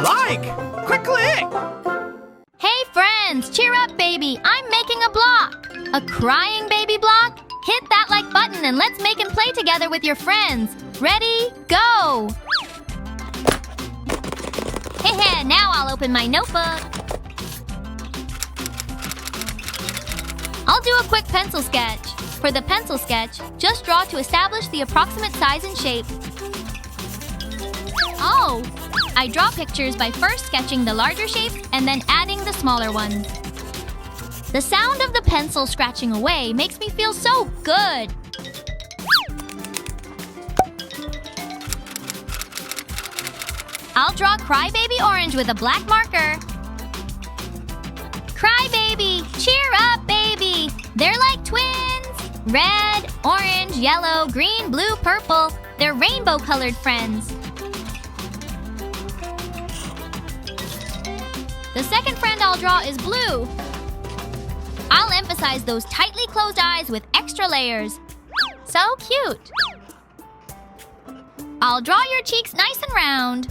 like! Quick click! Hey friends, cheer up baby, I'm making a block! A crying baby block? Hit that like button and let's make and play together with your friends. Ready, go! Hehe, now I'll open my notebook. I'll do a quick pencil sketch. For the pencil sketch, just draw to establish the approximate size and shape. Oh! I draw pictures by first sketching the larger shapes and then adding the smaller ones. The sound of the pencil scratching away makes me feel so good. I'll draw Crybaby Orange with a black marker. Crybaby! Cheer up, baby! They're like twins! Red, orange, yellow, green, blue, purple. They're rainbow-colored friends. The second friend I'll draw is blue. I'll emphasize those tightly closed eyes with extra layers. So cute! I'll draw your cheeks nice and round.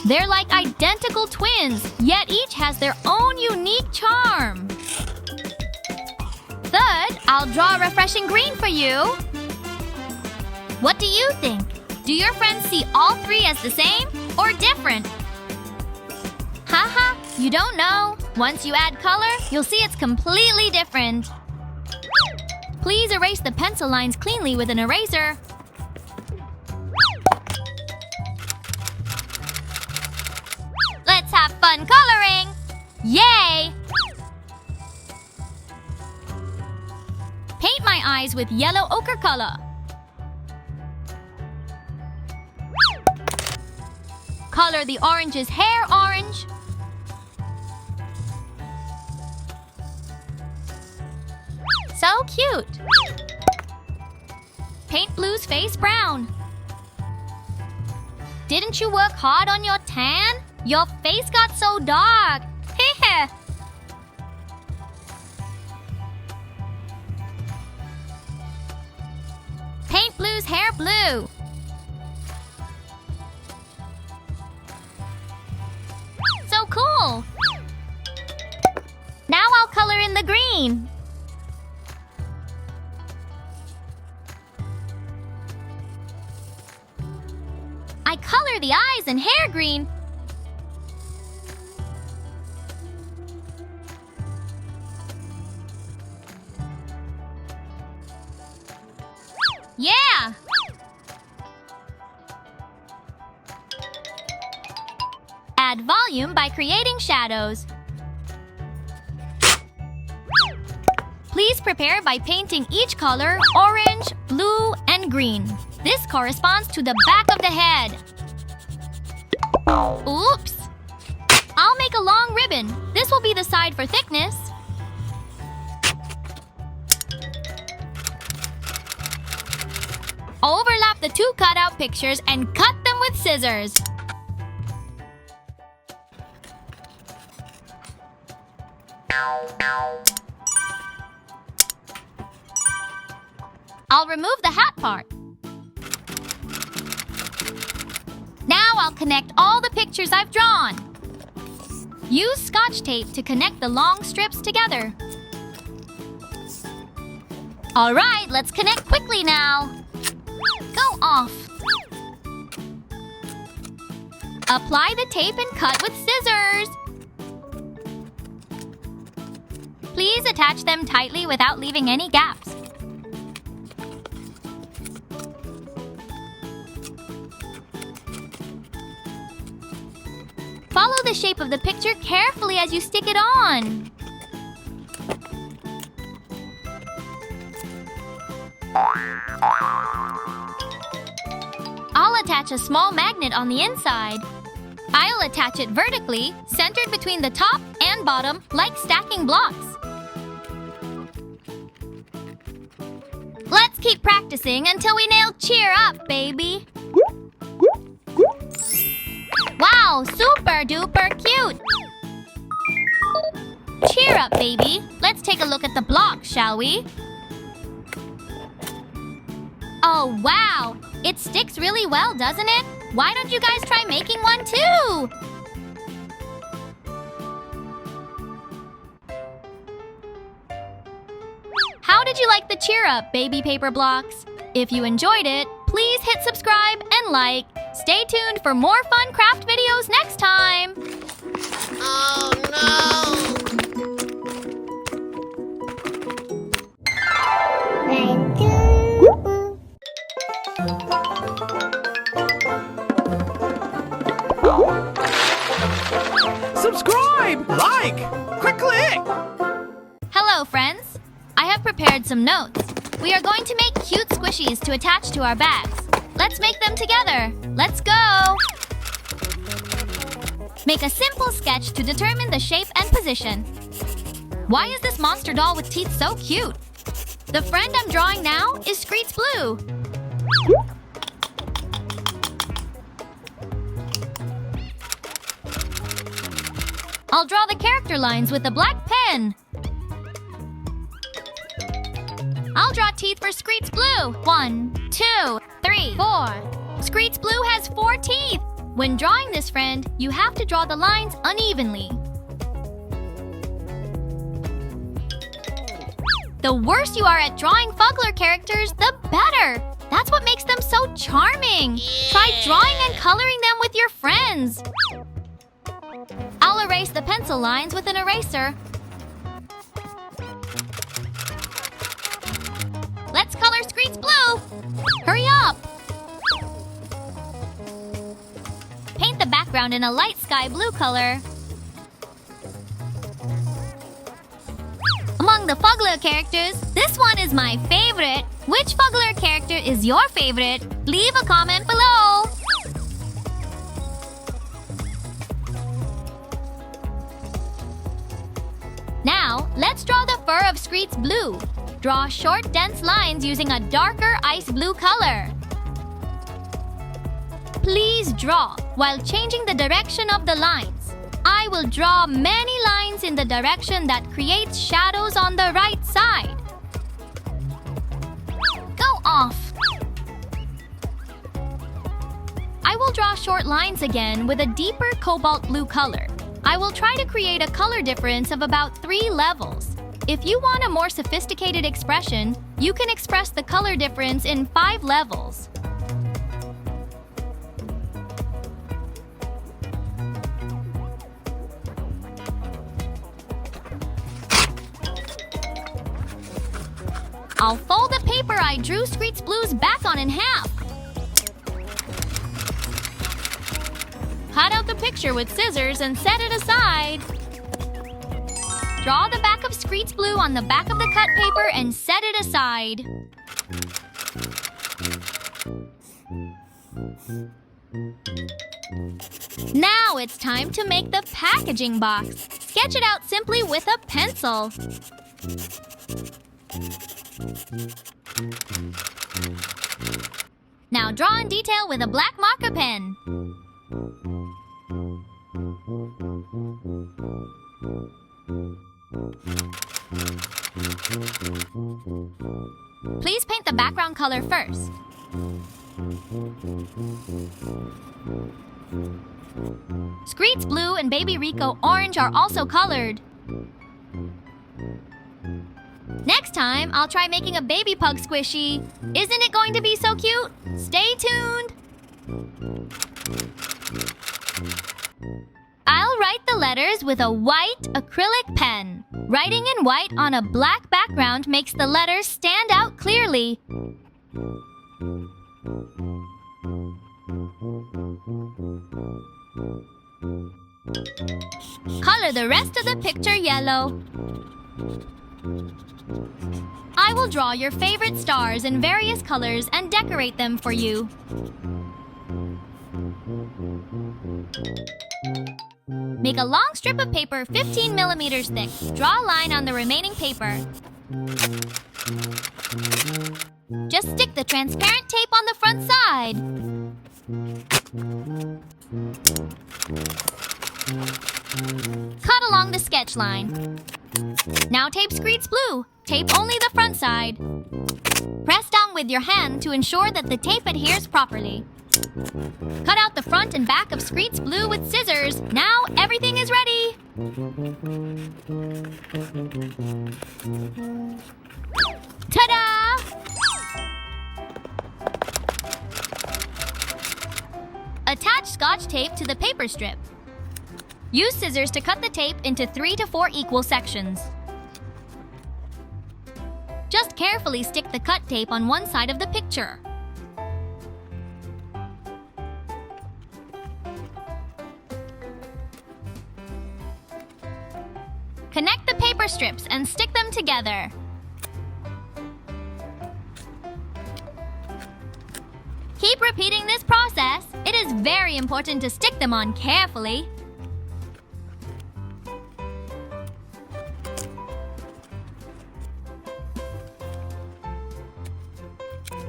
They're like identical twins, yet each has their own unique charm. Third, I'll draw a refreshing green for you. What do you think? Do your friends see all three as the same or different? Haha, you don't know. Once you add color, you'll see it's completely different. Please erase the pencil lines cleanly with an eraser. Let's have fun coloring! Yay! Paint my eyes with yellow ochre color. Color the orange's hair orange. So cute! Paint Blue's face brown. Didn't you work hard on your tan? Your face got so dark. Heh. Paint Blue's hair blue. So cool! Now I'll color in the green. I color the eyes and hair green. Yeah! Add volume by creating shadows. Please prepare by painting each color orange, blue, and green. This corresponds to the back of the head. Oops! I'll make a long ribbon. This will be the side for thickness. Overlap the two cutout pictures and cut them with scissors. I'll remove the hat part. Now I'll connect all the pictures I've drawn. Use Scotch tape to connect the long strips together. All right, let's connect quickly now. Go off. Apply the tape and cut with scissors. Please attach them tightly without leaving any gaps. Follow the shape of the picture carefully as you stick it on. I'll attach a small magnet on the inside. I'll attach it vertically, centered between the top and bottom, like stacking blocks. Let's keep practicing until we nail cheer up, baby. Wow, super duper cute! Cheer up, baby. Let's take a look at the block, shall we? Oh, wow! It sticks really well, doesn't it? Why don't you guys try making one too? How did you like the Cheer Up baby paper blocks? If you enjoyed it, please hit subscribe and like. Stay tuned for more fun craft videos next time. Oh no! Subscribe! Like! Quick click! Hello, friends. I have prepared some notes. We are going to make cute squishies to attach to our bags. Let's make them together. Let's go! Make a simple sketch to determine the shape and position. Why is this monster doll with teeth so cute? The friend I'm drawing now is Screets Blue. I'll draw the character lines with a black pen. I'll draw teeth for Screets Blue. 1, 2, 3, 4. Screets Blue has 4 teeth. When drawing this friend, you have to draw the lines unevenly. The worse you are at drawing Fuggler characters, the better. That's what makes them so charming. Try drawing and coloring them with your friends. I'll erase the pencil lines with an eraser. Let's color Screets Blue. Hurry up. Paint the background in a light sky blue color. Among the Fuggler characters, this one is my favorite. Which Fuggler character is your favorite? Leave a comment below. Now, let's draw the fur of Screets Blue. Draw short, dense lines using a darker ice blue color. Please draw while changing the direction of the lines. I will draw many lines in the direction that creates shadows on the right side. Go off. I will draw short lines again with a deeper cobalt blue color. I will try to create a color difference of about 3 levels. If you want a more sophisticated expression, you can express the color difference in 5 levels. I'll fold the paper I drew Screets Blue's back on in half. Cut out the picture with scissors and set it aside. Draw the back of Screets Blue on the back of the cut paper and set it aside. Now it's time to make the packaging box. Sketch it out simply with a pencil. Now draw in detail with a black marker pen. Please paint the background color first. Screets Blue and Baby Rico Orange are also colored. Next time, I'll try making a baby pug squishy. Isn't it going to be so cute? Stay tuned! I'll write the letters with a white acrylic pen. Writing in white on a black background makes the letters stand out clearly. Color the rest of the picture yellow. I will draw your favorite stars in various colors and decorate them for you. Make a long strip of paper 15 millimeters thick. Draw a line on the remaining paper. Just stick the transparent tape on the front side. Cut along the sketch line. Now tape Screets Blue. Tape only the front side. Press down with your hand to ensure that the tape adheres properly. Cut out the front and back of Screets Blue with scissors. Now everything is ready. Ta-da! Attach Scotch tape to the paper strip. Use scissors to cut the tape into 3 to 4 equal sections. Just carefully stick the cut tape on one side of the picture. Connect the paper strips and stick them together. Keep repeating this process. It is very important to stick them on carefully.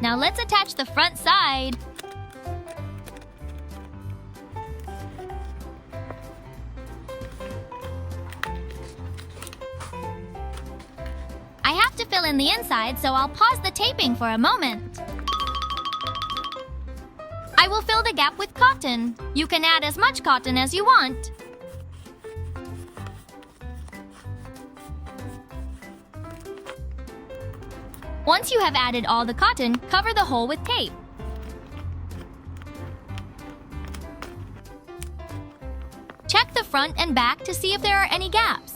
Now let's attach the front side. I have to fill in the inside, so I'll pause the taping for a moment. I will fill the gap with cotton. You can add as much cotton as you want. Once you have added all the cotton, cover the hole with tape. Check the front and back to see if there are any gaps.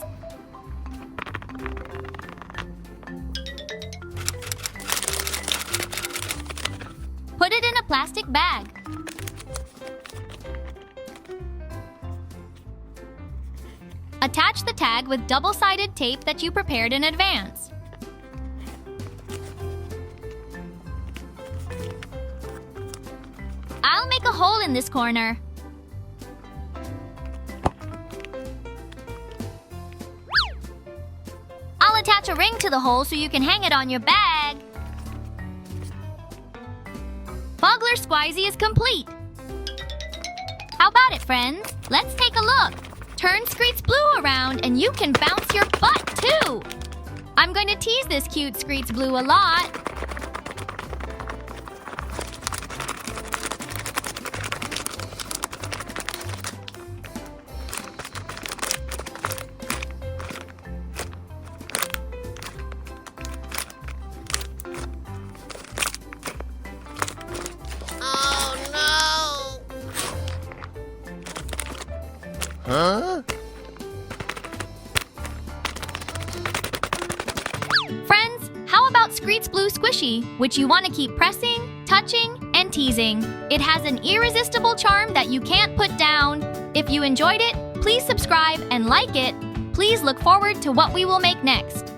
Put it in a plastic bag. Attach the tag with double-sided tape that you prepared in advance. I'll make a hole in this corner. I'll attach a ring to the hole so you can hang it on your bag. Bugler Squeezy is complete. How about it, friends? Let's take a look. Turn Screets Blue around and you can bounce your butt too. I'm going to tease this cute Screets Blue a lot. Huh? Friends, how about Screets Blue Squishy, which you want to keep pressing, touching, and teasing? It has an irresistible charm that you can't put down. If you enjoyed it, please subscribe and like it. Please look forward to what we will make next.